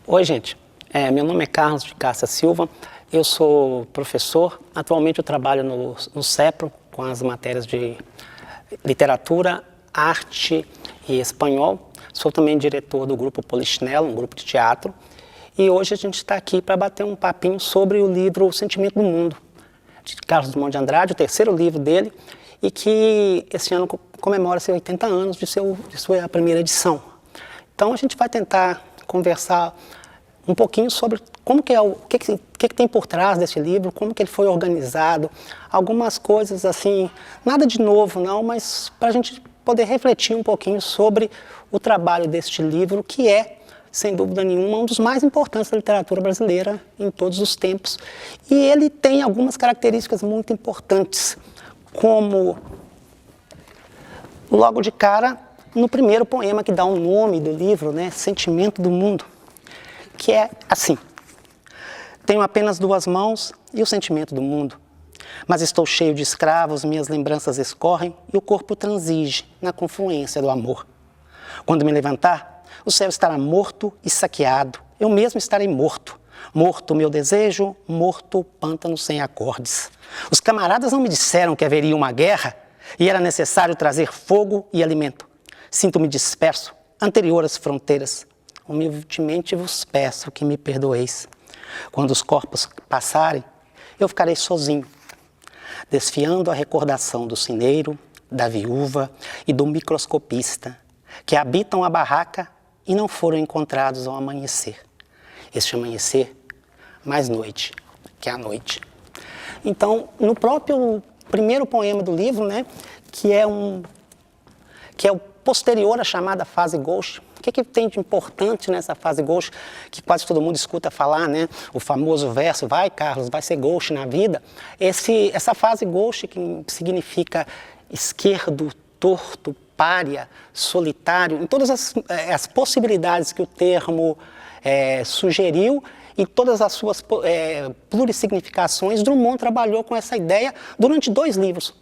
Oi, gente. Meu nome é Carlos de Cássia Silva. Eu sou professor. Atualmente eu trabalho no CEPRO com as matérias de literatura, arte e espanhol. Sou também diretor do grupo Polichinelo, um grupo de teatro. E hoje a gente está aqui para bater um papinho sobre o livro O Sentimento do Mundo, de Carlos Drummond de Andrade, o terceiro livro dele, e que esse ano comemora seus 80 anos de sua primeira edição. Então a gente vai tentar conversar um pouquinho sobre como que é o que tem por trás desse livro, como que ele foi organizado, algumas coisas assim, nada de novo não, mas para a gente poder refletir um pouquinho sobre o trabalho deste livro, que é, sem dúvida nenhuma, um dos mais importantes da literatura brasileira em todos os tempos. E ele tem algumas características muito importantes, como, logo de cara, no primeiro poema que dá o nome do livro, né, Sentimento do Mundo, que é assim: tenho apenas duas mãos e o sentimento do mundo, mas estou cheio de escravos, minhas lembranças escorrem e o corpo transige na confluência do amor. Quando me levantar, o céu estará morto e saqueado, eu mesmo estarei morto. Morto o meu desejo, morto o pântano sem acordes. Os camaradas não me disseram que haveria uma guerra e era necessário trazer fogo e alimento. Sinto-me disperso, anterior às fronteiras. Humildemente vos peço que me perdoeis. Quando os corpos passarem, eu ficarei sozinho, desfiando a recordação do cineiro, da viúva e do microscopista, que habitam a barraca e não foram encontrados ao amanhecer. Este amanhecer, mais noite que a noite. Então, no próprio primeiro poema do livro, né, que é o posterior à chamada fase gauche. O que tem de importante nessa fase gauche, que quase todo mundo escuta falar, né? O famoso verso, vai Carlos, vai ser gauche na vida. Essa fase gauche, que significa esquerdo, torto, pária, solitário, em todas as possibilidades que o termo sugeriu, em todas as suas plurissignificações, Drummond trabalhou com essa ideia durante dois livros,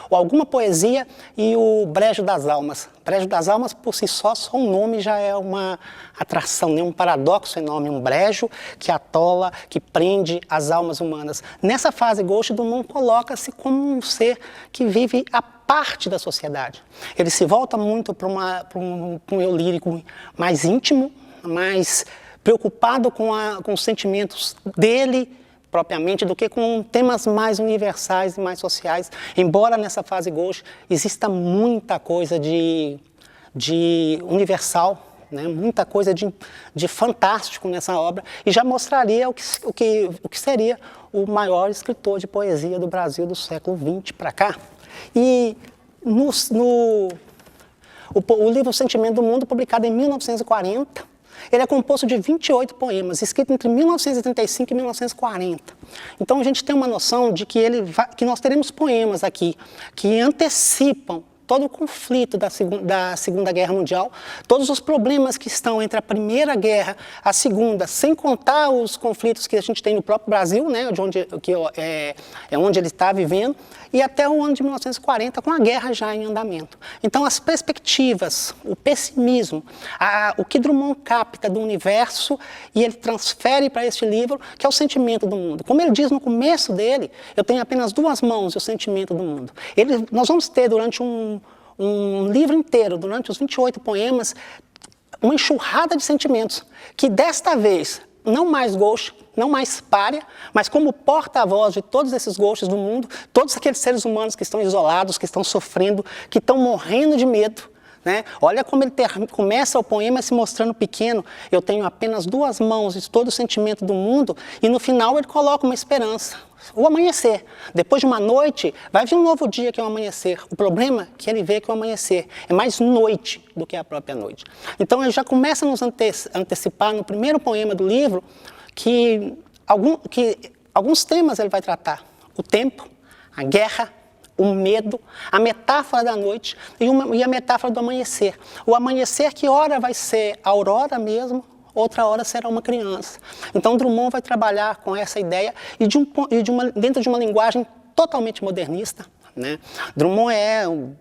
ou Alguma Poesia e o Brejo das Almas. Brejo das Almas, por si só o nome já é uma atração, né? Um paradoxo enorme, um brejo que atola, que prende as almas humanas. Nessa fase gauche, Drummond coloca-se como um ser que vive à parte da sociedade. Ele se volta muito para um eu lírico mais íntimo, mais preocupado com os sentimentos dele, propriamente, do que com temas mais universais e mais sociais, embora nessa fase gauche exista muita coisa de universal, né? Muita coisa de fantástico nessa obra, e já mostraria o que seria o maior escritor de poesia do Brasil do século XX para cá. E o livro Sentimento do Mundo, publicado em 1940, ele é composto de 28 poemas, escritos entre 1935 e 1940. Então a gente tem uma noção de que nós teremos poemas aqui que antecipam todo o conflito da Segunda Guerra Mundial, todos os problemas que estão entre a Primeira Guerra e a Segunda, sem contar os conflitos que a gente tem no próprio Brasil, né, onde ele está vivendo, e até o ano de 1940, com a guerra já em andamento. Então, as perspectivas, o pessimismo, o que Drummond capta do universo e ele transfere para este livro, que é o sentimento do mundo. Como ele diz no começo dele, eu tenho apenas duas mãos e o sentimento do mundo. Nós vamos ter durante um livro inteiro, durante os 28 poemas, uma enxurrada de sentimentos, que desta vez, não mais gauche, não mais pária, mas como porta-voz de todos esses gauches do mundo, todos aqueles seres humanos que estão isolados, que estão sofrendo, que estão morrendo de medo, né? Olha como ele começa o poema se mostrando pequeno. Eu tenho apenas duas mãos e todo o sentimento do mundo, e no final ele coloca uma esperança. O amanhecer. Depois de uma noite, vai vir um novo dia, que é o amanhecer. O problema é que ele vê que o amanhecer é mais noite do que a própria noite. Então ele já começa a nos antecipar no primeiro poema do livro que alguns temas ele vai tratar. O tempo, a guerra, o medo, a metáfora da noite e a metáfora do amanhecer. O amanhecer que ora vai ser a aurora mesmo, outra hora será uma criança. Então Drummond vai trabalhar com essa ideia dentro de uma linguagem totalmente modernista, né? Drummond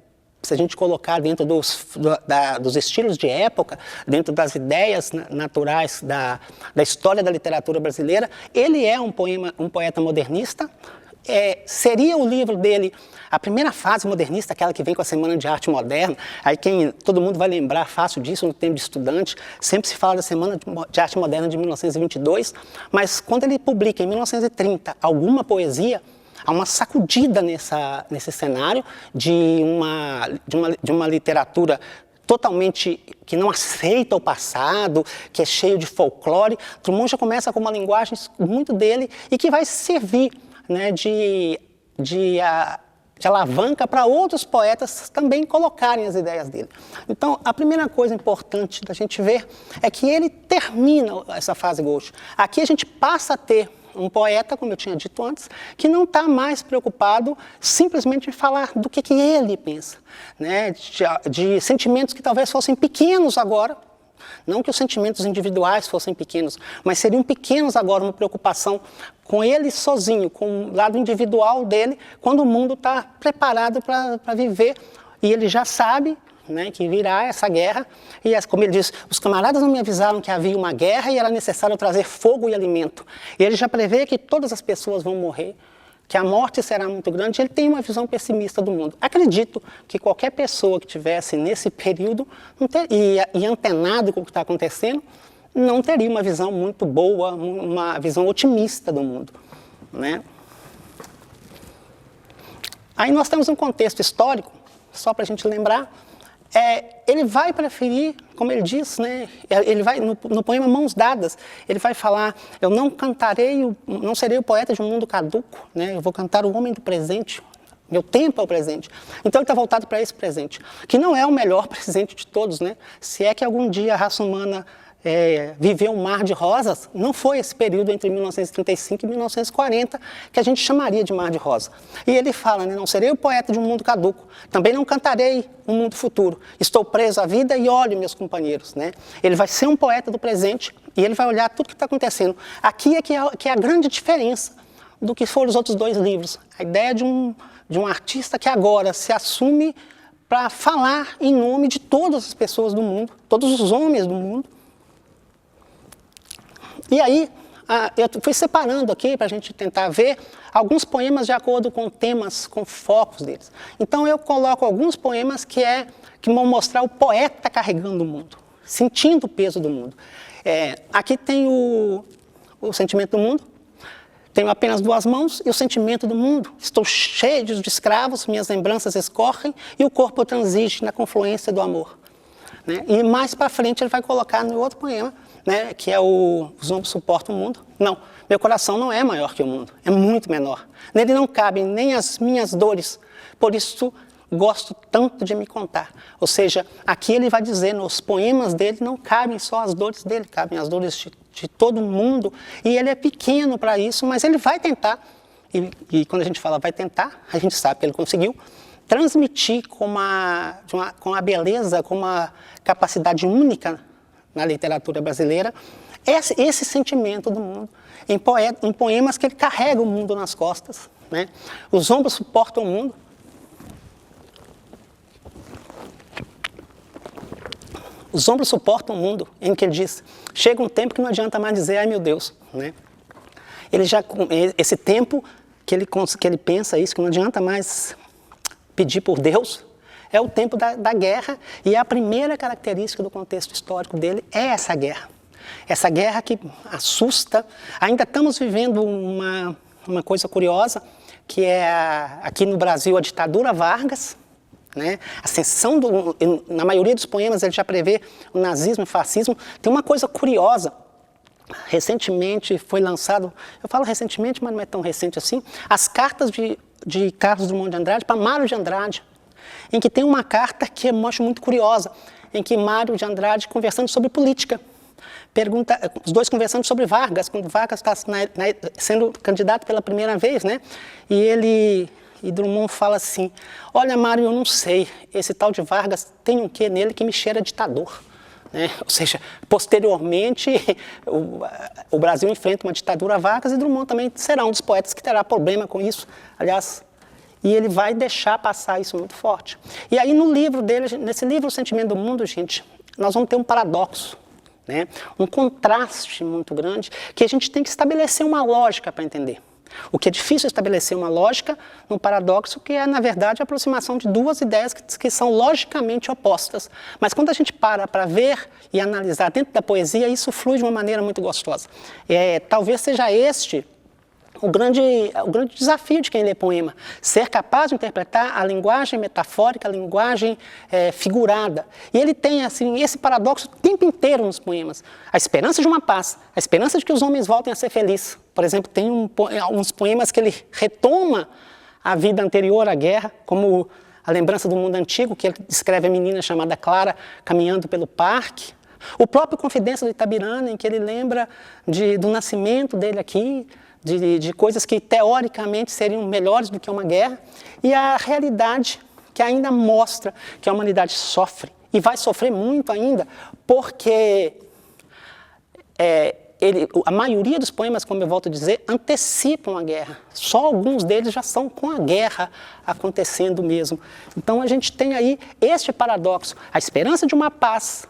se a gente colocar dentro dos estilos de época, dentro das ideias naturais da história da literatura brasileira, ele é um poeta modernista. Seria o livro dele a primeira fase modernista, aquela que vem com a Semana de Arte Moderna. Aí todo mundo vai lembrar fácil disso no tempo de estudante, sempre se fala da Semana de Arte Moderna de 1922, mas quando ele publica em 1930 alguma poesia, há uma sacudida nesse cenário de uma literatura totalmente que não aceita o passado, que é cheio de folclore. Drummond já começa com uma linguagem muito dele e que vai servir, né, de alavanca para outros poetas também colocarem as ideias dele. Então, a primeira coisa importante da gente ver é que ele termina essa fase Gauche. Aqui a gente passa a ter um poeta, como eu tinha dito antes, que não está mais preocupado simplesmente em falar do que ele pensa, né? De sentimentos que talvez fossem pequenos agora. Não que os sentimentos individuais fossem pequenos, mas seriam pequenos agora, uma preocupação com ele sozinho, com o lado individual dele, quando o mundo está preparado para viver. E ele já sabe, né, que virá essa guerra. E como ele diz, os camaradas não me avisaram que havia uma guerra e era necessário trazer fogo e alimento. E ele já prevê que todas as pessoas vão morrer, que a morte será muito grande. Ele tem uma visão pessimista do mundo. Acredito que qualquer pessoa que estivesse nesse período e antenado com o que está acontecendo, não teria uma visão muito boa, uma visão otimista do mundo, né? Aí nós temos um contexto histórico, só para a gente lembrar. Ele vai preferir, como ele diz, né, ele vai no poema Mãos Dadas, ele vai falar: eu não serei o poeta de um mundo caduco, né, eu vou cantar o homem do presente, meu tempo é o presente. Então ele está voltado para esse presente, que não é o melhor presente de todos, né? Se é que algum dia a raça humana viveu um mar de rosas, não foi esse período entre 1935 e 1940 que a gente chamaria de mar de rosa. E ele fala, né, não serei o poeta de um mundo caduco, também não cantarei um mundo futuro, estou preso à vida e olho meus companheiros, né? Ele vai ser um poeta do presente e ele vai olhar tudo que está acontecendo. Aqui é que é a grande diferença do que foram os outros dois livros. A ideia de um artista que agora se assume para falar em nome de todas as pessoas do mundo, todos os homens do mundo. E aí, eu fui separando aqui para a gente tentar ver alguns poemas de acordo com temas, com focos deles. Então eu coloco alguns poemas que vão mostrar o poeta carregando o mundo, sentindo o peso do mundo. Aqui tem o sentimento do mundo, tenho apenas duas mãos e o sentimento do mundo. Estou cheio de escravos, minhas lembranças escorrem e o corpo transige na confluência do amor, né? E mais para frente ele vai colocar no outro poema, né, que é os ombros suportam o mundo. Não, meu coração não é maior que o mundo, é muito menor. Nele não cabem nem as minhas dores, por isso gosto tanto de me contar. Ou seja, aqui ele vai dizer, nos poemas dele não cabem só as dores dele, cabem as dores de todo mundo. E ele é pequeno para isso, mas ele vai tentar, e quando a gente fala vai tentar, a gente sabe que ele conseguiu, transmitir com a beleza, com uma capacidade única na literatura brasileira, esse sentimento do mundo, em poemas que ele carrega o mundo nas costas, né? Os ombros suportam o mundo. Os ombros suportam o mundo, em que ele diz, chega um tempo que não adianta mais dizer, ai meu Deus, né? Esse tempo que ele pensa isso, que não adianta mais pedir por Deus, é o tempo da guerra, e a primeira característica do contexto histórico dele é essa guerra. Essa guerra que assusta. Ainda estamos vivendo uma coisa curiosa, que é aqui no Brasil a ditadura Vargas, né? A ascensão na maioria dos poemas ele já prevê o nazismo e o fascismo. Tem uma coisa curiosa. Recentemente foi lançado, eu falo recentemente, mas não é tão recente assim, as cartas de Carlos Drummond de Andrade para Mário de Andrade, em que tem uma carta que eu acho muito curiosa, em que Mário de Andrade, conversando sobre política, os dois conversando sobre Vargas, quando Vargas está sendo candidato pela primeira vez, né? E Drummond fala assim, olha Mário, eu não sei, esse tal de Vargas tem um quê nele que me cheira ditador. Né? Ou seja, posteriormente o Brasil enfrenta uma ditadura Vargas e Drummond também será um dos poetas que terá problema com isso. Aliás, E ele vai deixar passar isso muito forte. E aí no livro dele, nesse livro O Sentimento do Mundo, gente, nós vamos ter um paradoxo, né? Um contraste muito grande, que a gente tem que estabelecer uma lógica para entender. O que é difícil estabelecer uma lógica no paradoxo, que é, na verdade, a aproximação de duas ideias que são logicamente opostas. Mas quando a gente para ver e analisar dentro da poesia, isso flui de uma maneira muito gostosa. Talvez seja este o grande desafio de quem lê poema, ser capaz de interpretar a linguagem metafórica, a linguagem figurada. E ele tem assim, esse paradoxo o tempo inteiro nos poemas. A esperança de uma paz, a esperança de que os homens voltem a ser felizes. Por exemplo, tem uns poemas que ele retoma a vida anterior à guerra, como a lembrança do mundo antigo, que ele descreve a menina chamada Clara caminhando pelo parque. O próprio Confidência do Itabirana, em que ele lembra do nascimento dele aqui, de coisas que teoricamente seriam melhores do que uma guerra, e a realidade que ainda mostra que a humanidade sofre, e vai sofrer muito ainda, porque a maioria dos poemas, como eu volto a dizer, antecipam a guerra. Só alguns deles já são com a guerra acontecendo mesmo. Então a gente tem aí este paradoxo, a esperança de uma paz.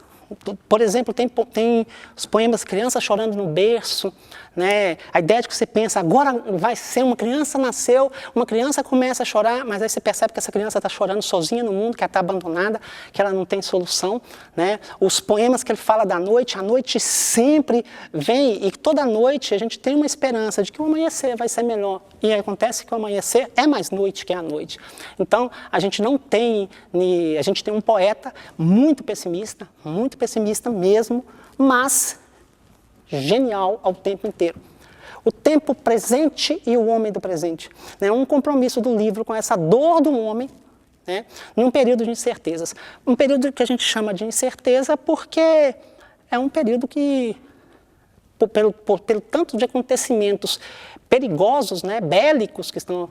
Por exemplo, tem os poemas Criança Chorando no Berço, né? A ideia de que você pensa, agora vai ser, uma criança nasceu, uma criança começa a chorar, mas aí você percebe que essa criança está chorando sozinha no mundo, que ela está abandonada, que ela não tem solução, né? Os poemas que ele fala da noite, a noite sempre vem, e toda noite a gente tem uma esperança de que o amanhecer vai ser melhor. E acontece que o amanhecer é mais noite que a noite. Então, a gente tem um poeta muito pessimista mesmo, mas genial ao tempo inteiro. O tempo presente e o homem do presente. É um compromisso do livro com essa dor do homem, né, num período de incertezas. Um período que a gente chama de incerteza porque é um período que, pelo tanto de acontecimentos perigosos, né, bélicos que estão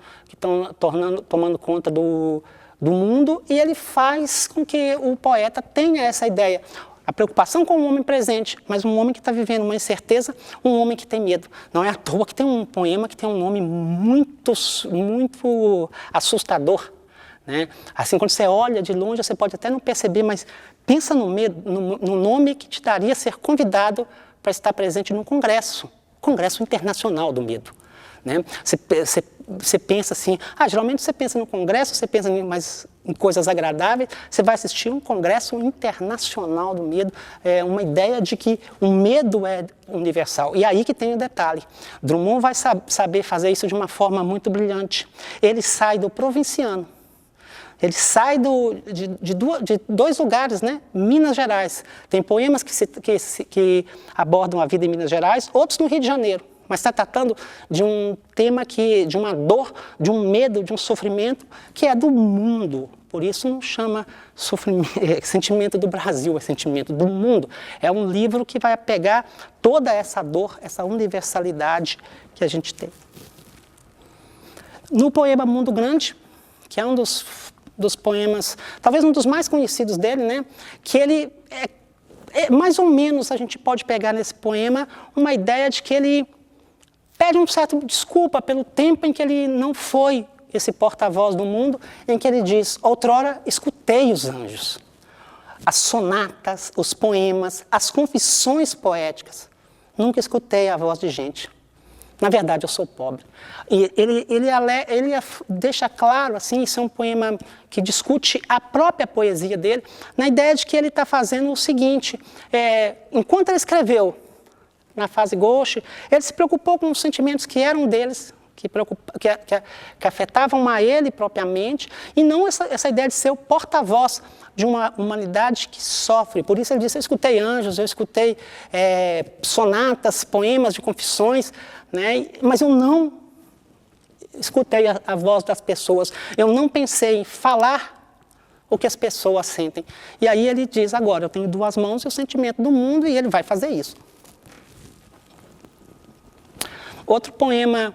tomando conta do mundo, e ele faz com que o poeta tenha essa ideia. A preocupação com o homem presente, mas um homem que está vivendo uma incerteza, um homem que tem medo. Não é à toa que tem um poema que tem um nome muito, muito assustador, né? Assim, quando você olha de longe, você pode até não perceber, mas pensa no nome que te daria ser convidado para estar presente num congresso internacional do medo. Né? Você pensa assim, geralmente você pensa no congresso, você pensa em coisas agradáveis, você vai assistir um congresso internacional do medo, uma ideia de que o medo é universal. E aí que tem o detalhe, Drummond vai saber fazer isso de uma forma muito brilhante. Ele sai do provinciano, ele sai de dois lugares, né? Minas Gerais. Tem poemas que abordam a vida em Minas Gerais, outros no Rio de Janeiro. Mas está tratando de um tema de uma dor, de um medo, de um sofrimento que é do mundo. Por isso não chama sentimento do Brasil, é sentimento do mundo. É um livro que vai pegar toda essa dor, essa universalidade que a gente tem. No poema Mundo Grande, que é um dos poemas, talvez um dos mais conhecidos dele, né? Que ele mais ou menos a gente pode pegar nesse poema uma ideia de que ele pede um certo desculpa pelo tempo em que ele não foi esse porta-voz do mundo, em que ele diz, outrora escutei os anjos, as sonatas, os poemas, as confissões poéticas, nunca escutei a voz de gente. Na verdade, eu sou pobre. E ele deixa claro, assim, isso é um poema que discute a própria poesia dele, na ideia de que ele está fazendo o seguinte, enquanto ele escreveu na fase gauche, ele se preocupou com os sentimentos que eram deles, que afetavam a ele propriamente, e não essa ideia de ser o porta-voz de uma humanidade que sofre. Por isso ele disse, eu escutei anjos, eu escutei sonatas, poemas de confissões, né? Mas eu não escutei a voz das pessoas, eu não pensei em falar o que as pessoas sentem. E aí ele diz, agora eu tenho duas mãos e o sentimento do mundo, e ele vai fazer isso. Outro poema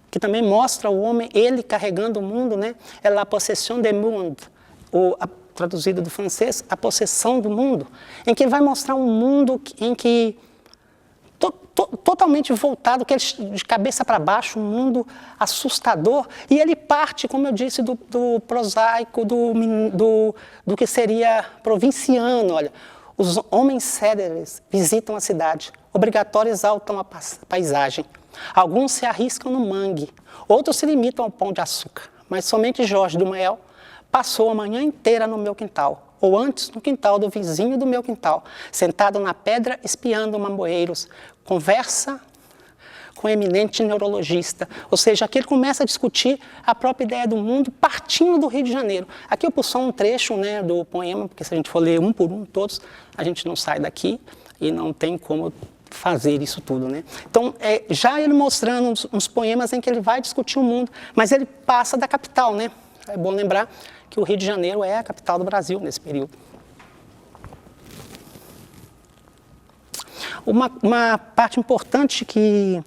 que também mostra o homem, ele carregando o mundo, né? É La Possession du Monde, traduzido do francês, a possessão do mundo, em que ele vai mostrar um mundo em que totalmente voltado, de cabeça para baixo, um mundo assustador. E ele parte, como eu disse, do prosaico, do que seria provinciano. Olha, os homens céleres visitam a cidade, obrigatórios exaltam a paisagem. Alguns se arriscam no mangue, outros se limitam ao pão de açúcar. Mas somente Jorge do Mael passou a manhã inteira no meu quintal, ou antes no quintal do vizinho do meu quintal, sentado na pedra espiando mamoeiros, conversa com um eminente neurologista. Ou seja, aqui ele começa a discutir a própria ideia do mundo partindo do Rio de Janeiro. Aqui eu pus só um trecho, né, do poema, porque se a gente for ler um por um todos, a gente não sai daqui e não tem como fazer isso tudo, né? Então, já ele mostrando uns poemas em que ele vai discutir o mundo, mas ele passa da capital, né? É bom lembrar que o Rio de Janeiro é a capital do Brasil nesse período. Uma parte importante que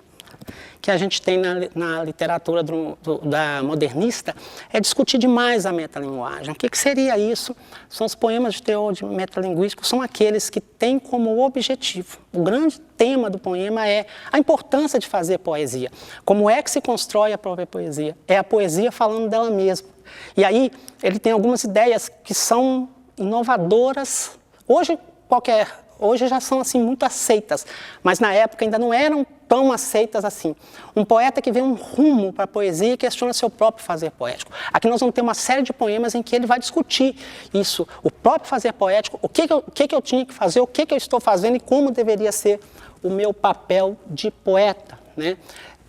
a gente tem na literatura da modernista é discutir demais a metalinguagem. O que seria isso? São os poemas de teor metalinguístico, são aqueles que têm como objetivo. O grande tema do poema é a importância de fazer poesia. Como é que se constrói a própria poesia? É a poesia falando dela mesma. E aí ele tem algumas ideias que são inovadoras. Hoje já são assim muito aceitas, mas na época ainda não eram tão aceitas assim. Um poeta que vê um rumo para a poesia e questiona seu próprio fazer poético. Aqui nós vamos ter uma série de poemas em que ele vai discutir isso, o próprio fazer poético, o que eu tinha que fazer, o que eu estou fazendo e como deveria ser o meu papel de poeta, né?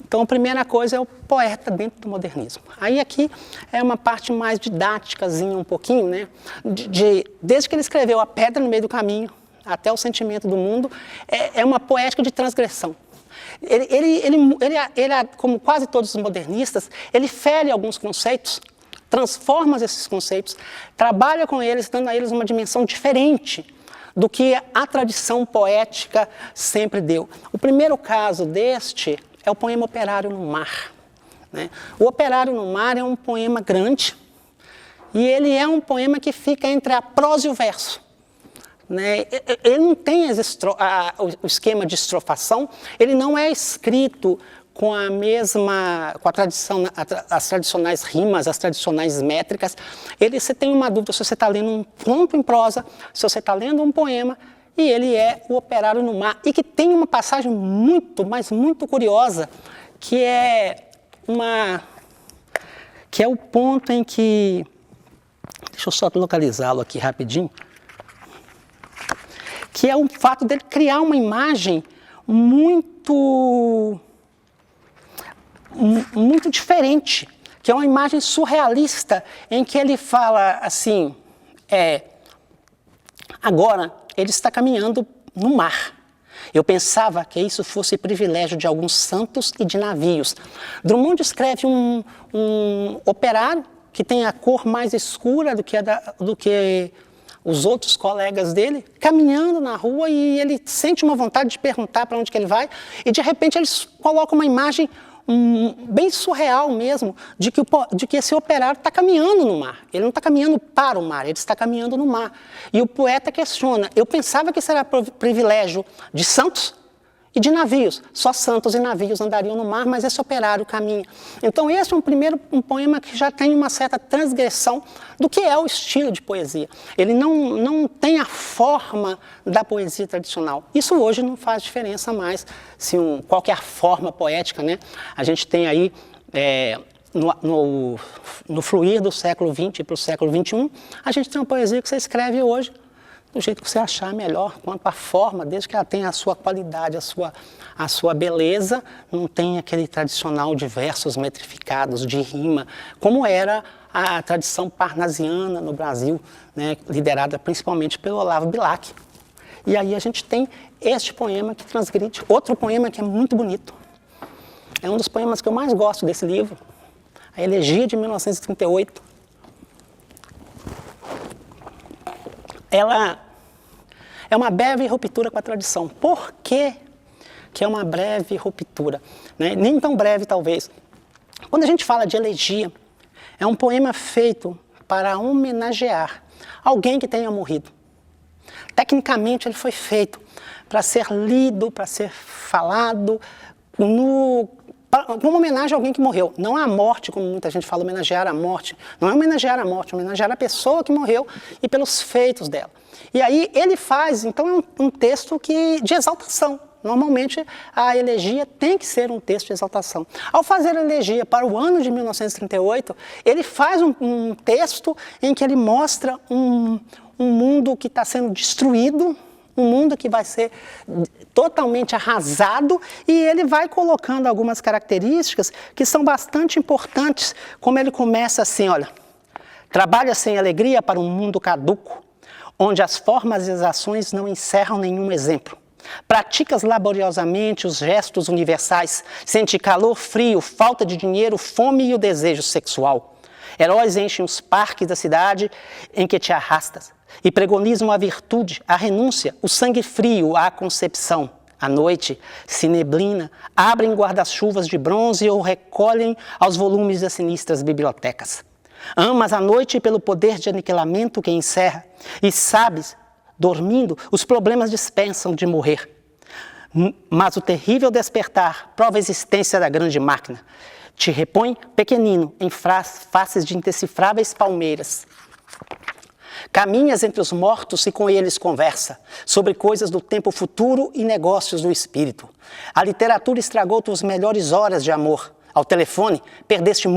Então, a primeira coisa é o poeta dentro do modernismo. Aí aqui é uma parte mais didáticazinha um pouquinho, né? Desde que ele escreveu A Pedra no Meio do Caminho, até o Sentimento do Mundo, é uma poética de transgressão. Ele, como quase todos os modernistas, ele fere alguns conceitos, transforma esses conceitos, trabalha com eles, dando a eles uma dimensão diferente do que a tradição poética sempre deu. O primeiro caso deste é o poema Operário no Mar, né? O Operário no Mar é um poema grande e ele é um poema que fica entre a prosa e o verso. Né? Ele não tem o esquema de estrofação, ele não é escrito com a tradição, as tradicionais rimas, as tradicionais métricas. Você tem uma dúvida se você está lendo um conto em prosa, se você está lendo um poema, e ele é o Operário no Mar, e que tem uma passagem muito, mas muito curiosa, que é o ponto em que, deixa eu só localizá-lo aqui rapidinho, que é o fato dele criar uma imagem muito diferente, que é uma imagem surrealista, em que ele fala assim, agora ele está caminhando no mar. Eu pensava que isso fosse privilégio de alguns santos e de navios. Drummond escreve um operário que tem a cor mais escura do que os outros colegas dele, caminhando na rua, e ele sente uma vontade de perguntar para onde que ele vai, e de repente eles colocam uma imagem bem surreal mesmo, de que esse operário está caminhando no mar. Ele não está caminhando para o mar, ele está caminhando no mar. E o poeta questiona, eu pensava que isso era privilégio de santos e de navios. Só santos e navios andariam no mar, mas esse operário caminha. Então esse é um poema que já tem uma certa transgressão do que é o estilo de poesia. Ele não tem a forma da poesia tradicional. Isso hoje não faz diferença mais, qual que é a forma poética, né? A gente tem aí, no fluir do século XX para o século XXI, a gente tem uma poesia que você escreve hoje do jeito que você achar melhor, quanto à forma, desde que ela tenha a sua qualidade, a sua beleza, não tem aquele tradicional de versos metrificados, de rima, como era a tradição parnasiana no Brasil, né, liderada principalmente pelo Olavo Bilac. E aí a gente tem este poema que transgride, outro poema que é muito bonito. É um dos poemas que eu mais gosto desse livro, a Elegia de 1938. Ela é uma breve ruptura com a tradição. Por que é uma breve ruptura? Né? Nem tão breve, talvez. Quando a gente fala de elegia, é um poema feito para homenagear alguém que tenha morrido. Tecnicamente ele foi feito para ser lido, para ser falado, como homenagem a alguém que morreu. Não à morte, como muita gente fala, homenagear a morte. Não é homenagear a morte, é homenagear a pessoa que morreu e pelos feitos dela. E aí ele faz, então, um texto de exaltação. Normalmente a elegia tem que ser um texto de exaltação. Ao fazer a elegia para o ano de 1938, ele faz um texto em que ele mostra um mundo que está sendo destruído, um mundo que vai ser totalmente arrasado, e ele vai colocando algumas características que são bastante importantes, como ele começa assim, olha: trabalha sem alegria para um mundo caduco, onde as formas e as ações não encerram nenhum exemplo. Praticas laboriosamente os gestos universais, sente calor, frio, falta de dinheiro, fome e o desejo sexual. Heróis enchem os parques da cidade em que te arrastas e pregonizam a virtude, a renúncia, o sangue frio, a concepção. À noite, se neblina, abrem guarda-chuvas de bronze ou recolhem aos volumes das sinistras bibliotecas. Amas a noite pelo poder de aniquilamento que encerra e sabes, dormindo, os problemas dispensam de morrer. Mas o terrível despertar prova a existência da grande máquina. Te repõe pequenino em faces de indecifráveis palmeiras. Caminhas entre os mortos e com eles conversa sobre coisas do tempo futuro e negócios do espírito. A literatura estragou tuas melhores horas de amor. Ao telefone, perdeste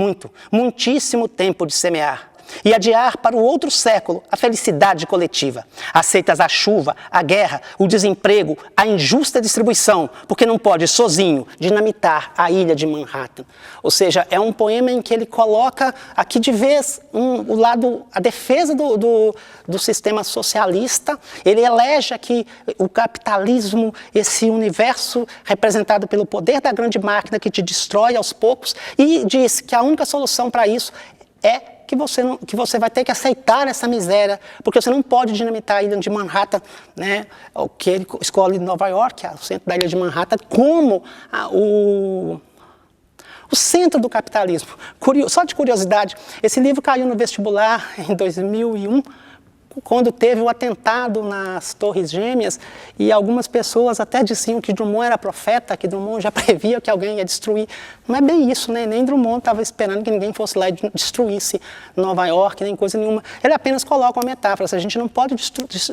muitíssimo tempo de semear e adiar para o outro século a felicidade coletiva. Aceitas a chuva, a guerra, o desemprego, a injusta distribuição, porque não pode sozinho dinamitar a ilha de Manhattan. Ou seja, é um poema em que ele coloca aqui de vez o lado, a defesa do sistema socialista. Ele elege aqui o capitalismo, esse universo representado pelo poder da grande máquina que te destrói aos poucos, e diz que a única solução para isso é que você vai ter que aceitar essa miséria, porque você não pode dinamitar a ilha de Manhattan, né? O que ele escolhe Nova York, o centro da ilha de Manhattan, como o centro do capitalismo. Só de curiosidade, esse livro caiu no vestibular em 2001, quando teve o atentado nas Torres Gêmeas, e algumas pessoas até diziam que Drummond era profeta, que Drummond já previa que alguém ia destruir. Não é bem isso, né? Nem Drummond estava esperando que ninguém fosse lá e destruísse Nova York, nem coisa nenhuma. Ele apenas coloca uma metáfora: a gente não pode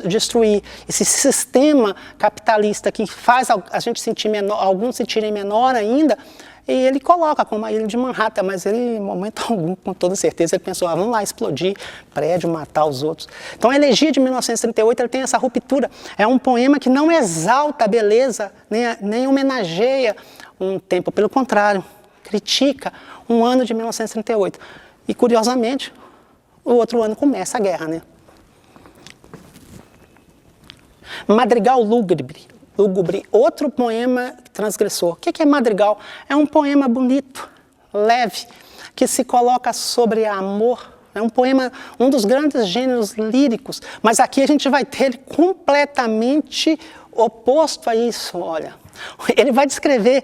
destruir esse sistema capitalista que faz a gente sentir menor, alguns sentirem menor ainda. E ele coloca como a ilha de Manhattan, mas ele, em momento algum, com toda certeza, ele pensou: vamos lá explodir prédio, matar os outros. Então a elegia de 1938 ele tem essa ruptura. É um poema que não exalta a beleza, nem homenageia um tempo. Pelo contrário, critica um ano de 1938. E, curiosamente, o outro ano começa a guerra, né? Madrigal Lúgubre, outro poema transgressor. O que é madrigal? É um poema bonito, leve, que se coloca sobre amor. É um poema, um dos grandes gêneros líricos, mas aqui a gente vai ter ele completamente oposto a isso, olha. Ele vai descrever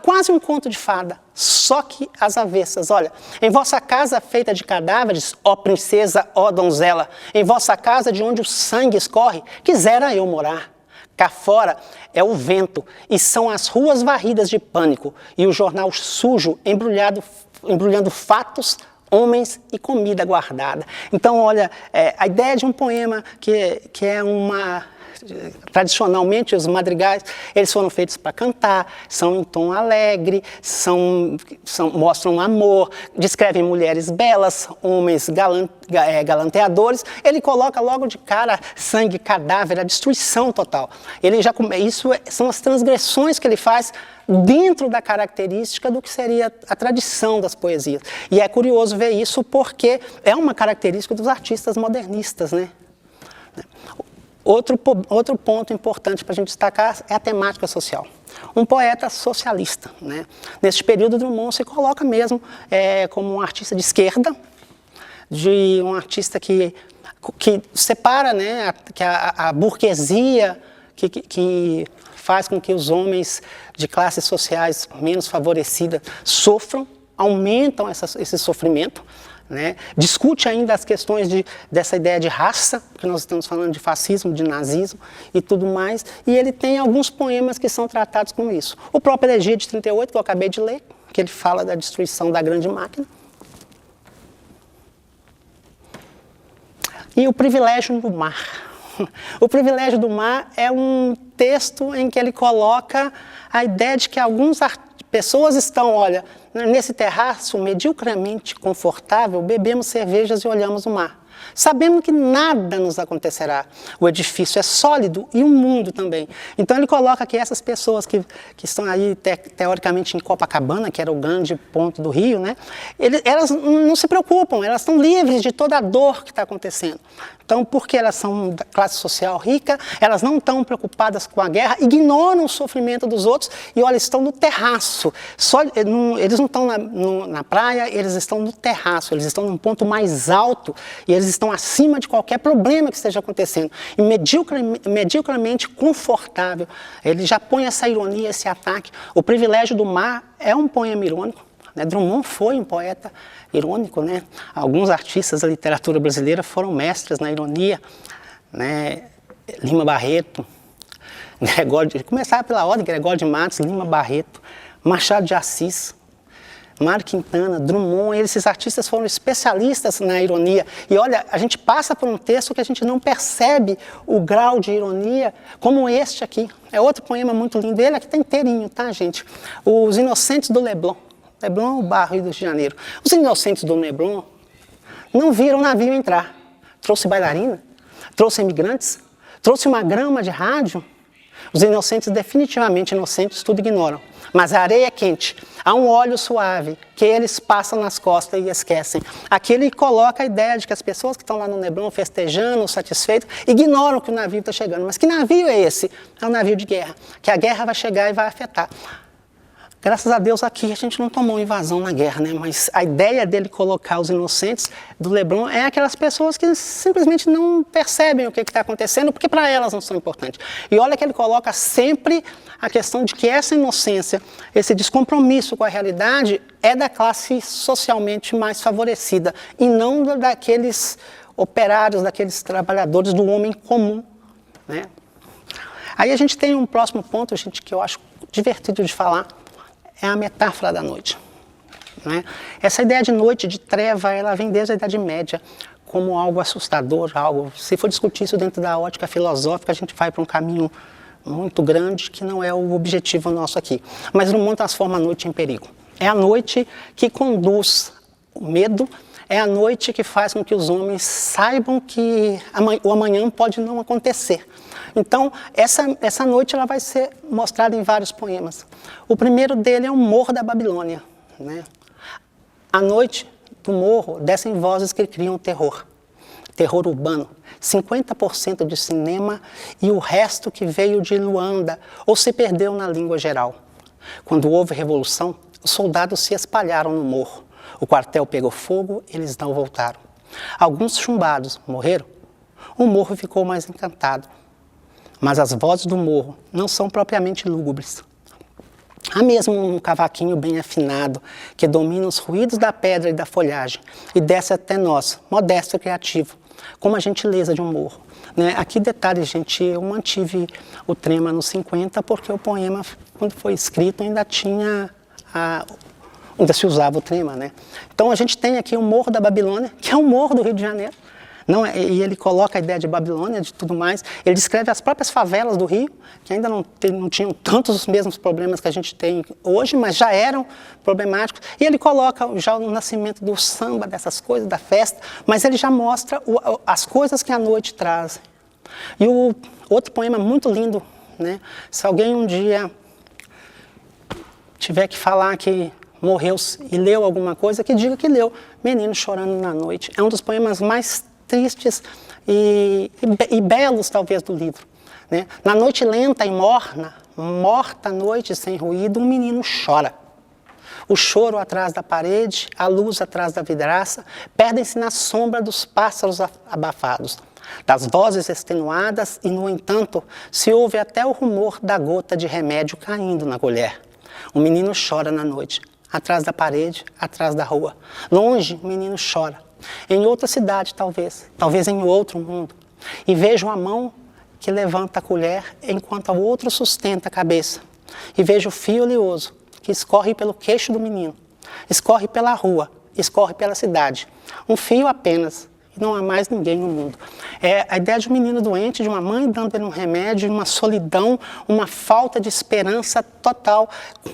quase um conto de fada, só que às avessas. Olha: em vossa casa feita de cadáveres, ó princesa, ó donzela, em vossa casa de onde o sangue escorre, quisera eu morar. Cá fora é o vento, e são as ruas varridas de pânico, e o jornal sujo embrulhando fatos, homens e comida guardada. Então, olha, a ideia de um poema que é uma... Tradicionalmente, os madrigais, eles foram feitos para cantar, são em tom alegre, mostram amor, descrevem mulheres belas, homens galanteadores. Ele coloca logo de cara sangue, cadáver, a destruição total. São as transgressões que ele faz dentro da característica do que seria a tradição das poesias. E é curioso ver isso porque é uma característica dos artistas modernistas, né? Outro ponto importante para a gente destacar é a temática social. Um poeta socialista, né? Neste período, Drummond se coloca mesmo como um artista de esquerda, de um artista que separa, né, que a burguesia, que faz com que os homens de classes sociais menos favorecidas sofram, aumentam esse sofrimento, né? Discute ainda as questões dessa ideia de raça, que nós estamos falando de fascismo, de nazismo e tudo mais, e ele tem alguns poemas que são tratados com isso. O próprio Elegia de 38, que eu acabei de ler, que ele fala da destruição da grande máquina. E o Privilégio do Mar. O Privilégio do Mar é um texto em que ele coloca a ideia de que algumas pessoas estão, olha, nesse terraço mediocremente confortável, bebemos cervejas e olhamos o mar. Sabemos que nada nos acontecerá. O edifício é sólido e o mundo também. Então ele coloca que essas pessoas que estão aí teoricamente em Copacabana, que era o grande ponto do Rio, né, elas não se preocupam, elas estão livres de toda a dor que está acontecendo. Então, porque elas são da classe social rica, elas não estão preocupadas com a guerra, ignoram o sofrimento dos outros e, olha, estão no terraço. Eles não estão na praia, eles estão no terraço, eles estão num ponto mais alto e eles estão acima de qualquer problema que esteja acontecendo. E mediocremente confortável. Ele já põe essa ironia, esse ataque. O Privilégio do Mar é um poema irônico. Drummond foi um poeta irônico, né? Alguns artistas da literatura brasileira foram mestres na ironia, né? Lima Barreto, começar pela ordem, Gregório de Matos, Lima Barreto, Machado de Assis, Mário Quintana, Drummond, esses artistas foram especialistas na ironia. E olha, a gente passa por um texto que a gente não percebe o grau de ironia como este aqui. É outro poema muito lindo, ele aqui está inteirinho, tá, gente? Os Inocentes do Leblon. Leblon, o bairro do Rio de Janeiro. Os inocentes do Leblon não viram o navio entrar. Trouxe bailarina, trouxe imigrantes, trouxe uma grama de rádio. Os inocentes, definitivamente inocentes, tudo ignoram. Mas a areia é quente, há um óleo suave que eles passam nas costas e esquecem. Aqui ele coloca a ideia de que as pessoas que estão lá no Leblon festejando, satisfeitos, ignoram que o navio está chegando. Mas que navio é esse? É um navio de guerra, que a guerra vai chegar e vai afetar. Graças a Deus aqui a gente não tomou invasão na guerra, né? Mas a ideia dele colocar os inocentes do Leblon é aquelas pessoas que simplesmente não percebem o que está acontecendo, porque para elas não são importantes. E olha que ele coloca sempre a questão de que essa inocência, esse descompromisso com a realidade é da classe socialmente mais favorecida e não daqueles operários, daqueles trabalhadores, do homem comum, né? Aí a gente tem um próximo ponto, gente, que eu acho divertido de falar, é a metáfora da noite, né? Essa ideia de noite, de treva, ela vem desde a Idade Média como algo assustador, algo... Se for discutir isso dentro da ótica filosófica, a gente vai para um caminho muito grande que não é o objetivo nosso aqui. Mas Drummond transforma a noite em perigo. É a noite que conduz o medo, é a noite que faz com que os homens saibam que o amanhã pode não acontecer. Então, essa noite ela vai ser mostrada em vários poemas. O primeiro dele é o Morro da Babilônia, né? À noite do morro descem vozes que criam terror. Terror urbano. 50% de cinema e o resto que veio de Luanda ou se perdeu na língua geral. Quando houve revolução, os soldados se espalharam no morro. O quartel pegou fogo, eles não voltaram. Alguns chumbados morreram. O morro ficou mais encantado. Mas as vozes do morro não são propriamente lúgubres. Há mesmo um cavaquinho bem afinado que domina os ruídos da pedra e da folhagem e desce até nós, modesto e criativo, como a gentileza de um morro, né? Aqui detalhe, gente, eu mantive o trema nos 50 porque o poema, quando foi escrito, ainda se usava o trema, né? Então a gente tem aqui o Morro da Babilônia, que é um morro do Rio de Janeiro. Não, e ele coloca a ideia de Babilônia, de tudo mais. Ele descreve as próprias favelas do Rio, que ainda não tinham tantos os mesmos problemas que a gente tem hoje, mas já eram problemáticos. E ele coloca já o nascimento do samba, dessas coisas, da festa, mas ele já mostra as coisas que a noite traz. E o outro poema muito lindo, né? Se alguém um dia tiver que falar que morreu e leu alguma coisa, que diga que leu Menino Chorando na Noite. É um dos poemas mais tristes e belos, talvez, do livro, né? Na noite lenta e morna, morta noite sem ruído, um menino chora. O choro atrás da parede, a luz atrás da vidraça, perdem-se na sombra dos pássaros abafados, das vozes extenuadas e, no entanto, se ouve até o rumor da gota de remédio caindo na colher. O menino chora na noite. atrás da parede, atrás da rua. Longe, o menino chora. Em outra cidade, talvez em outro mundo. E vejo a mão que levanta a colher enquanto o outro sustenta a cabeça. E vejo o fio oleoso que escorre pelo queixo do menino, escorre pela rua, escorre pela cidade. Um fio apenas, e não há mais ninguém no mundo. É a ideia de um menino doente, de uma mãe dando ele um remédio, de uma solidão, uma falta de esperança total.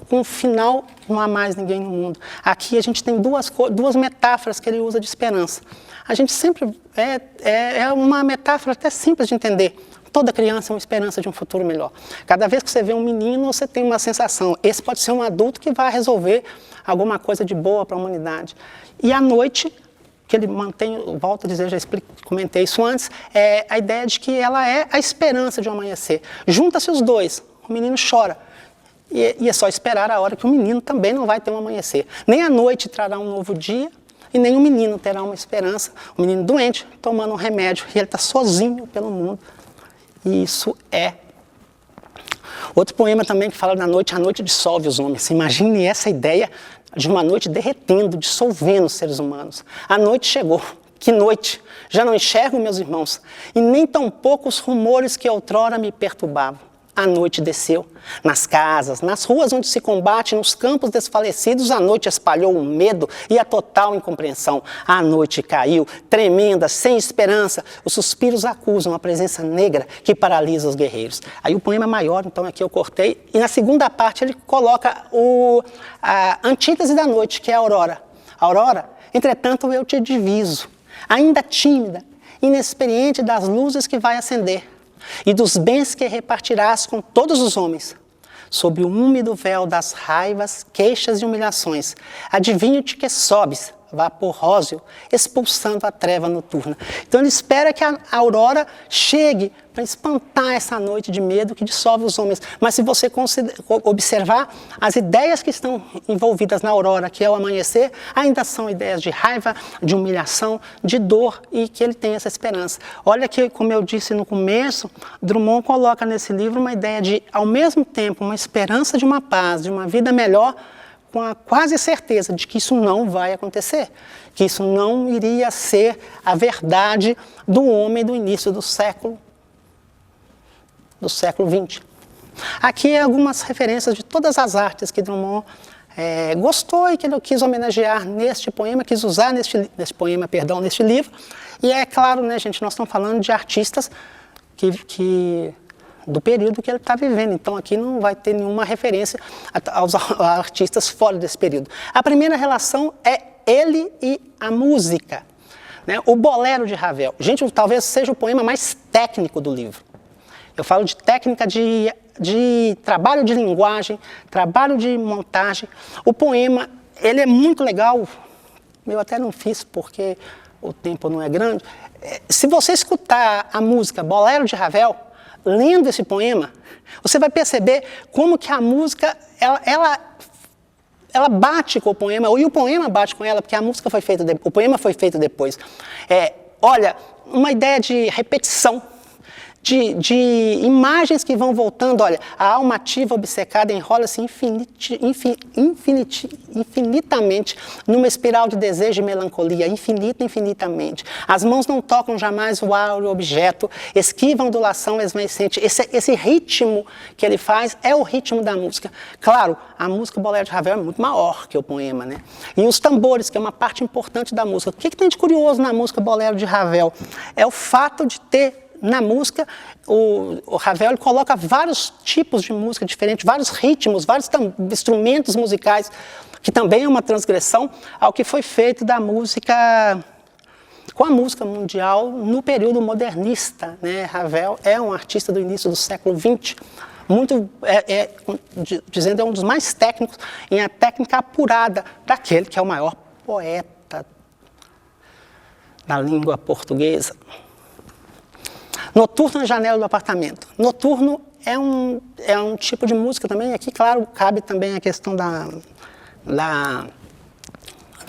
Com o final, não há mais ninguém no mundo. Aqui a gente tem duas metáforas que ele usa de esperança. A gente sempre... É uma metáfora até simples de entender. Toda criança é uma esperança de um futuro melhor. Cada vez que você vê um menino, você tem uma sensação. Esse pode ser um adulto que vai resolver alguma coisa de boa para a humanidade. E à noite, que ele mantém, volto a dizer, comentei isso antes, é a ideia de que ela é a esperança de um amanhecer. Junta-se os dois, o menino chora. E é só esperar a hora que o menino também não vai ter um amanhecer. Nem a noite trará um novo dia, e nem o menino terá uma esperança. O menino doente, tomando um remédio, e ele está sozinho pelo mundo. E isso é. Outro poema também que fala da noite, a noite dissolve os homens. Imagine essa ideia de uma noite derretendo, dissolvendo os seres humanos. A noite chegou. Que noite! Já não enxergo meus irmãos, e nem tampouco os rumores que outrora me perturbavam. A noite desceu. Nas casas, nas ruas onde se combate, nos campos desfalecidos, a noite espalhou o medo e a total incompreensão. A noite caiu, tremenda, sem esperança. Os suspiros acusam a presença negra que paralisa os guerreiros. Aí o poema é maior, então aqui eu cortei. E na segunda parte ele coloca a antítese da noite, que é a aurora. Aurora, entretanto eu te diviso, ainda tímida, inexperiente das luzes que vai acender. E dos bens que repartirás com todos os homens, sob o úmido véu das raivas, queixas e humilhações, adivinho-te que sobes, vapor róseo, expulsando a treva noturna. Então ele espera que a aurora chegue para espantar essa noite de medo que dissolve os homens. Mas se você observar, as ideias que estão envolvidas na aurora, que é o amanhecer, ainda são ideias de raiva, de humilhação, de dor, e que ele tem essa esperança. Olha que, como eu disse no começo, Drummond coloca nesse livro uma ideia de, ao mesmo tempo, uma esperança de uma paz, de uma vida melhor, com a quase certeza de que isso não vai acontecer, que isso não iria ser a verdade do homem do início do século XX. Aqui algumas referências de todas as artes que Drummond gostou e que ele quis homenagear neste poema, quis usar neste livro. E é claro, né, gente, nós estamos falando de artistas do período que ele está vivendo. Então aqui não vai ter nenhuma referência aos artistas fora desse período. A primeira relação é ele e a música, né? O Bolero de Ravel. Gente, talvez seja o poema mais técnico do livro. Eu falo de técnica de trabalho de linguagem, trabalho de montagem. O poema, ele é muito legal. Eu até não fiz porque o tempo não é grande. Se você escutar a música Bolero de Ravel, lendo esse poema, você vai perceber como que a música, ela bate com o poema, e o poema bate com ela, porque a música foi feita, o poema foi feito depois. Olha, uma ideia de repetição, de imagens que vão voltando. Olha, a alma ativa obcecada enrola-se infinitamente numa espiral de desejo e melancolia, infinitamente. As mãos não tocam jamais o áureo objeto, esquivam do lação esmaecente. Esse ritmo que ele faz é o ritmo da música. Claro, a música Bolero de Ravel é muito maior que o poema, né? E os tambores, que é uma parte importante da música. O que tem de curioso na música Bolero de Ravel? É o fato de ter na música, o Ravel ele coloca vários tipos de música diferentes, vários ritmos, vários instrumentos musicais, que também é uma transgressão ao que foi feito da música, com a música mundial no período modernista, né? Ravel é um artista do início do século XX, dizendo, é um dos mais técnicos em a técnica apurada daquele que é o maior poeta da língua portuguesa. Noturno na janela do apartamento. Noturno é um tipo de música também. Aqui, claro, cabe também a questão da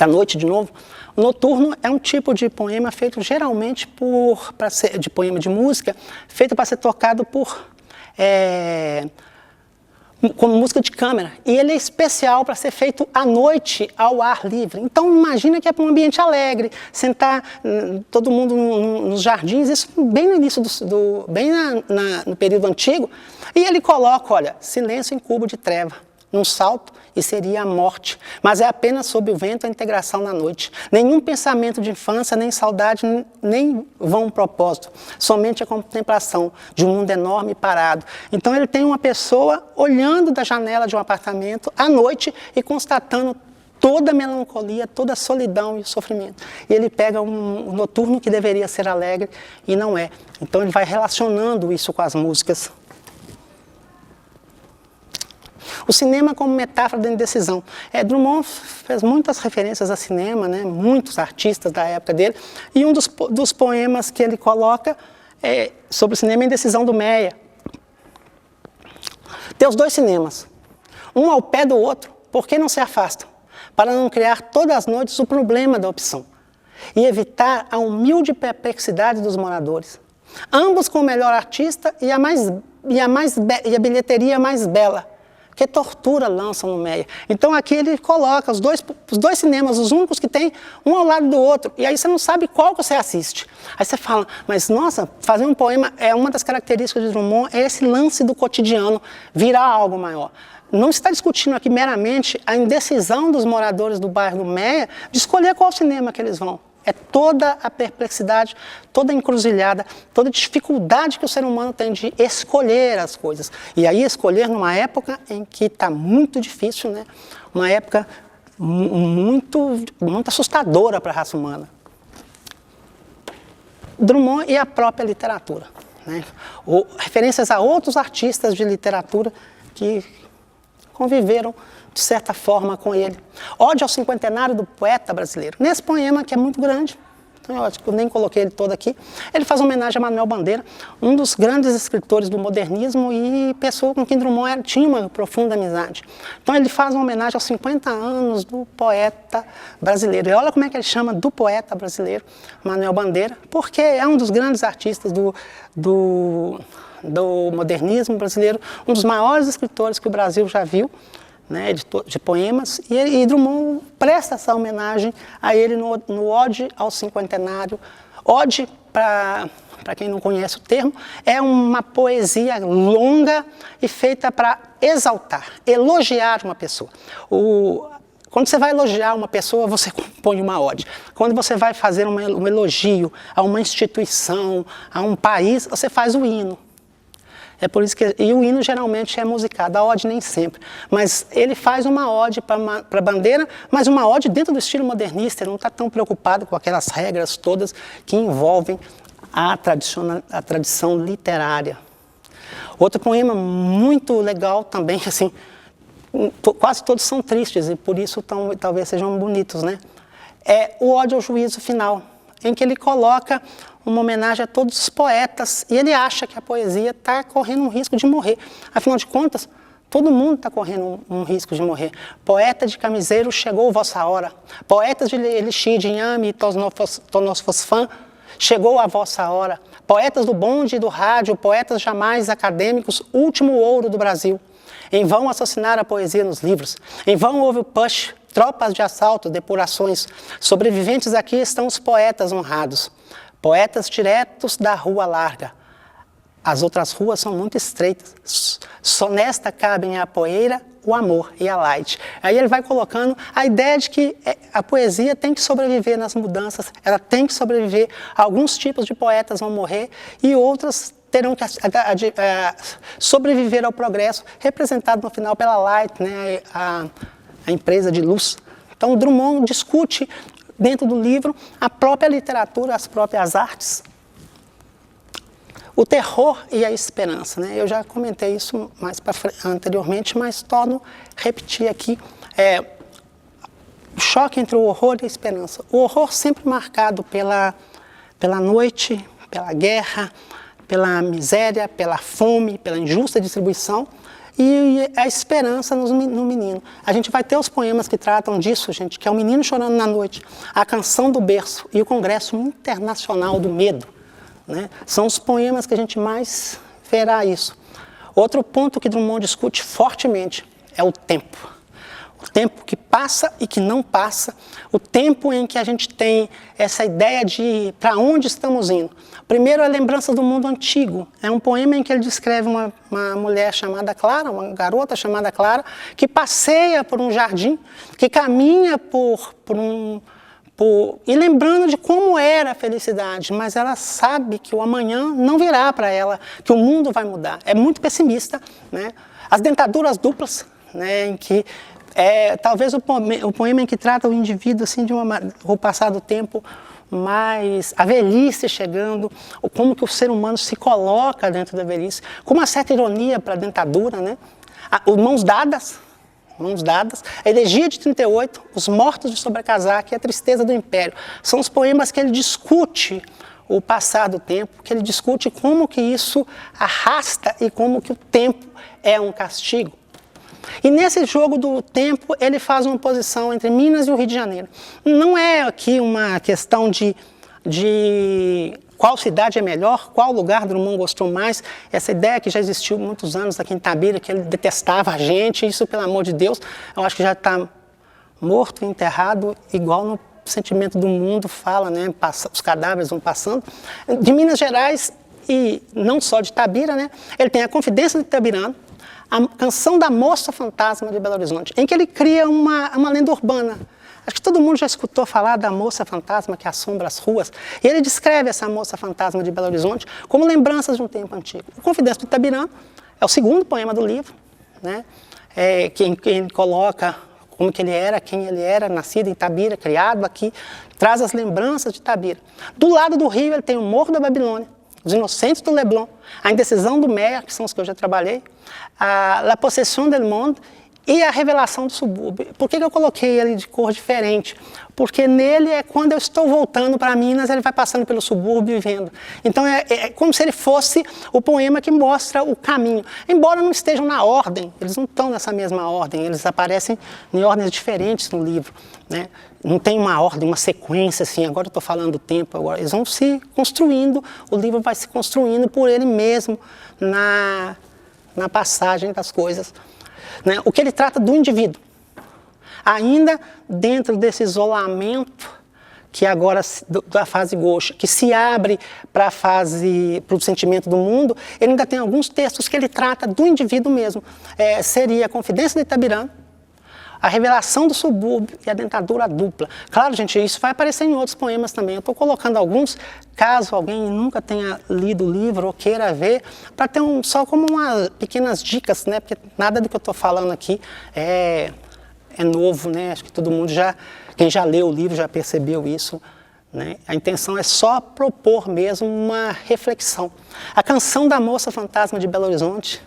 noite de novo. O noturno é um tipo de poema feito geralmente de poema de música, feito para ser tocado como música de câmara, e ele é especial para ser feito à noite, ao ar livre. Então imagina que é para um ambiente alegre, sentar todo mundo nos jardins, isso bem no início, bem no período antigo, e ele coloca, olha, silêncio em cubo de treva, num salto, e seria a morte, mas é apenas sob o vento a integração na noite. Nenhum pensamento de infância, nem saudade, nem vão propósito, somente a contemplação de um mundo enorme e parado. Então ele tem uma pessoa olhando da janela de um apartamento à noite e constatando toda a melancolia, toda a solidão e o sofrimento. E ele pega um noturno que deveria ser alegre e não é. Então ele vai relacionando isso com as músicas. O cinema como metáfora da indecisão. Drummond fez muitas referências a cinema, né? Muitos artistas da época dele, e um dos poemas que ele coloca sobre o cinema é a Indecisão do Meia. Tem os dois cinemas, um ao pé do outro, por que não se afastam? Para não criar todas as noites o problema da opção e evitar a humilde perplexidade dos moradores. Ambos com o melhor artista e a bilheteria mais bela. Que tortura lançam no Meia. Então aqui ele coloca os dois cinemas, os únicos que tem, um ao lado do outro, e aí você não sabe qual que você assiste. Aí você fala, mas nossa, fazer um poema é uma das características de Drummond, é esse lance do cotidiano virar algo maior. Não está discutindo aqui meramente a indecisão dos moradores do bairro do Meia de escolher qual cinema que eles vão. É toda a perplexidade, toda a encruzilhada, toda a dificuldade que o ser humano tem de escolher as coisas. E aí escolher numa época em que está muito difícil, né? Uma época muito assustadora para a raça humana. Drummond e a própria literatura, né? Referências a outros artistas de literatura que conviveram de certa forma com ele. Ode ao cinquentenário do poeta brasileiro. Nesse poema, que é muito grande, eu nem coloquei ele todo aqui, ele faz homenagem a Manuel Bandeira, um dos grandes escritores do modernismo e pessoa com quem Drummond tinha uma profunda amizade. Então ele faz uma homenagem aos 50 anos do poeta brasileiro. E olha como é que ele chama do poeta brasileiro, Manuel Bandeira, porque é um dos grandes artistas do modernismo brasileiro, um dos maiores escritores que o Brasil já viu, né, de poemas, e Drummond presta essa homenagem a ele no Ode ao Cinquentenário. Ode, para quem não conhece o termo, é uma poesia longa e feita para exaltar, elogiar uma pessoa. Quando você vai elogiar uma pessoa, você compõe uma ode. Quando você vai fazer um elogio a uma instituição, a um país, você faz o hino. É por isso que o hino geralmente é musicado, a ode nem sempre. Mas ele faz uma ode para a Bandeira, mas uma ode dentro do estilo modernista. Ele não está tão preocupado com aquelas regras todas que envolvem a tradição literária. Outro poema muito legal também, assim, quase todos são tristes e por isso talvez sejam bonitos, né? É o Ode ao Juízo Final, em que ele coloca uma homenagem a todos os poetas, e ele acha que a poesia está correndo um risco de morrer. Afinal de contas, todo mundo está correndo um risco de morrer. Poeta de camiseiro, chegou vossa hora. Poetas de elixir, de inhame e tonosfosfã, chegou a vossa hora. Poetas do bonde e do rádio, poetas jamais acadêmicos, último ouro do Brasil. Em vão assassinar a poesia nos livros. Em vão houve o push, tropas de assalto, depurações. Sobreviventes aqui estão os poetas honrados. Poetas diretos da rua larga. As outras ruas são muito estreitas. Só nesta cabem a poeira, o amor e a light. Aí ele vai colocando a ideia de que a poesia tem que sobreviver nas mudanças, ela tem que sobreviver. Alguns tipos de poetas vão morrer e outras terão que sobreviver ao progresso, representado no final pela Light, né, a empresa de luz. Então Drummond discute dentro do livro a própria literatura, as próprias artes, o terror e a esperança, né? Eu já comentei isso mais anteriormente, mas torno repetir aqui. O choque entre o horror e a esperança. O horror sempre marcado pela noite, pela guerra, pela miséria, pela fome, pela injusta distribuição, e a esperança no menino. A gente vai ter os poemas que tratam disso, gente, que é o menino chorando na noite, a canção do berço e o Congresso Internacional do Medo, né? São os poemas que a gente mais verá isso. Outro ponto que Drummond discute fortemente é o tempo. O tempo que passa e que não passa, o tempo em que a gente tem essa ideia de para onde estamos indo. Primeiro, a lembrança do mundo antigo. É um poema em que ele descreve uma mulher chamada Clara, uma garota chamada Clara, que passeia por um jardim, que caminha e lembrando de como era a felicidade, mas ela sabe que o amanhã não virá para ela, que o mundo vai mudar. É muito pessimista, né? As dentaduras duplas, né, em que talvez o poema em que trata o indivíduo assim, o passar do tempo, mas a velhice chegando, como que o ser humano se coloca dentro da velhice, com uma certa ironia para a dentadura, né? Mãos dadas, a Elegia de 38, Os Mortos de Sobrecasaque e A Tristeza do Império. São os poemas que ele discute o passar do tempo, que ele discute como que isso arrasta e como que o tempo é um castigo. E nesse jogo do tempo, ele faz uma oposição entre Minas e o Rio de Janeiro. Não é aqui uma questão de qual cidade é melhor, qual lugar Drummond gostou mais. Essa ideia que já existiu há muitos anos aqui em Itabira, que ele detestava a gente, isso, pelo amor de Deus, eu acho que já está morto, enterrado, igual no Sentimento do Mundo fala, né? Os cadáveres vão passando. De Minas Gerais, e não só de Itabira, né? Ele tem A Confidência do Itabirano, a Canção da Moça Fantasma de Belo Horizonte, em que ele cria uma lenda urbana. Acho que todo mundo já escutou falar da moça fantasma que assombra as ruas. E ele descreve essa moça fantasma de Belo Horizonte como lembranças de um tempo antigo. A Confidência do Itabirano é o segundo poema do livro, né? Que ele coloca como que ele era, quem ele era, nascido em Itabira, criado aqui, traz as lembranças de Itabira. Do lado do rio ele tem o Morro da Babilônia, Os Inocentes do Leblon, A Indecisão do Meyer, que são os que eu já trabalhei, a La Possession del Monde e A Revelação do Subúrbio. Por que eu coloquei ele de cor diferente? Porque nele é quando eu estou voltando para Minas, ele vai passando pelo subúrbio e vendo. Então é como se ele fosse o poema que mostra o caminho. Embora não estejam na ordem, eles não estão nessa mesma ordem, eles aparecem em ordens diferentes no livro, né? Não tem uma ordem, uma sequência assim, agora eu estou falando do tempo, agora eles vão se construindo, o livro vai se construindo por ele mesmo na passagem das coisas, né? O que ele trata do indivíduo, ainda dentro desse isolamento que agora da fase gauche, que se abre para o sentimento do mundo, ele ainda tem alguns textos que ele trata do indivíduo mesmo. Seria A Confidência do Itabirano, A Revelação do Subúrbio e A Dentadura Dupla. Claro, gente, isso vai aparecer em outros poemas também. Eu estou colocando alguns, caso alguém nunca tenha lido o livro ou queira ver, para ter só como umas pequenas dicas, né? Porque nada do que eu estou falando aqui é novo, né? Acho que todo mundo quem já leu o livro já percebeu isso, né? A intenção é só propor mesmo uma reflexão. A Canção da Moça Fantasma de Belo Horizonte,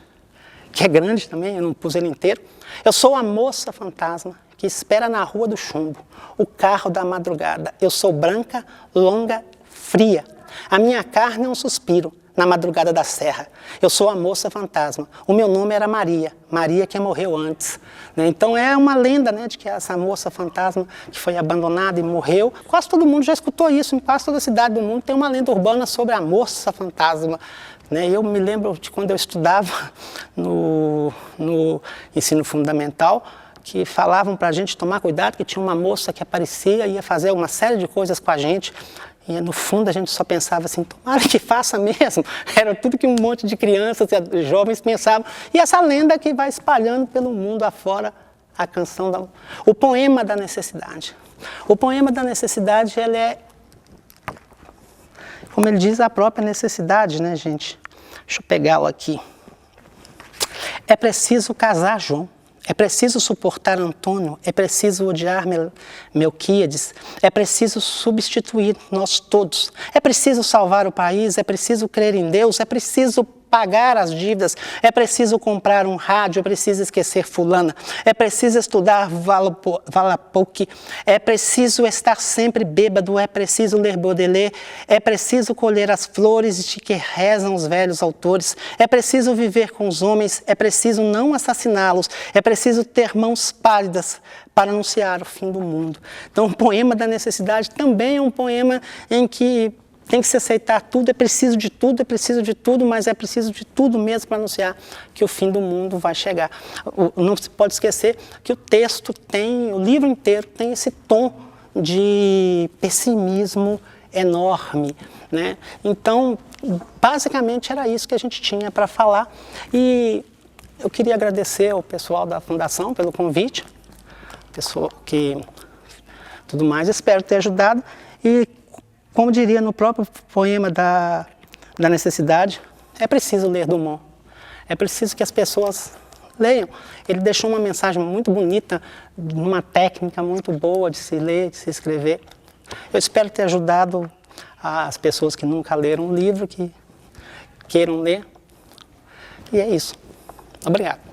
que é grande também, eu não pus ele inteiro. Eu sou a moça fantasma que espera na rua do chumbo, o carro da madrugada. Eu sou branca, longa, fria. A minha carne é um suspiro na madrugada da serra. Eu sou a moça fantasma. O meu nome era Maria, Maria que morreu antes, né? Então é uma lenda, né, de que essa moça fantasma que foi abandonada e morreu. Quase todo mundo já escutou isso, em quase toda cidade do mundo tem uma lenda urbana sobre a moça fantasma, né? Eu me lembro de quando eu estudava no ensino fundamental, que falavam para a gente tomar cuidado, que tinha uma moça que aparecia e ia fazer uma série de coisas com a gente. E no fundo a gente só pensava assim, tomara que faça mesmo. Era tudo que um monte de crianças e jovens pensavam. E essa lenda que vai espalhando pelo mundo afora, a canção o poema da necessidade. O poema da necessidade, ele é, como ele diz, a própria necessidade, né, gente? Deixa eu pegá-lo aqui. É preciso casar João. É preciso suportar Antônio, é preciso odiar Melquíades, é preciso substituir nós todos, é preciso salvar o país, é preciso crer em Deus, é preciso pagar as dívidas, é preciso comprar um rádio, é preciso esquecer fulana, é preciso estudar Valapoque, é preciso estar sempre bêbado, é preciso ler Baudelaire, é preciso colher as flores de que rezam os velhos autores, é preciso viver com os homens, é preciso não assassiná-los, é preciso ter mãos pálidas para anunciar o fim do mundo. Então o poema da necessidade também é um poema em que tem que se aceitar tudo, é preciso de tudo, mas é preciso de tudo mesmo para anunciar que o fim do mundo vai chegar. Não se pode esquecer que o texto tem, o livro inteiro tem esse tom de pessimismo enorme, né? Então, basicamente era isso que a gente tinha para falar. E eu queria agradecer ao pessoal da Fundação pelo convite, pessoal que tudo mais, espero ter ajudado. E como diria no próprio poema da necessidade, é preciso ler Dumont, é preciso que as pessoas leiam. Ele deixou uma mensagem muito bonita, uma técnica muito boa de se ler, de se escrever. Eu espero ter ajudado as pessoas que nunca leram o livro, que queiram ler. E é isso. Obrigado.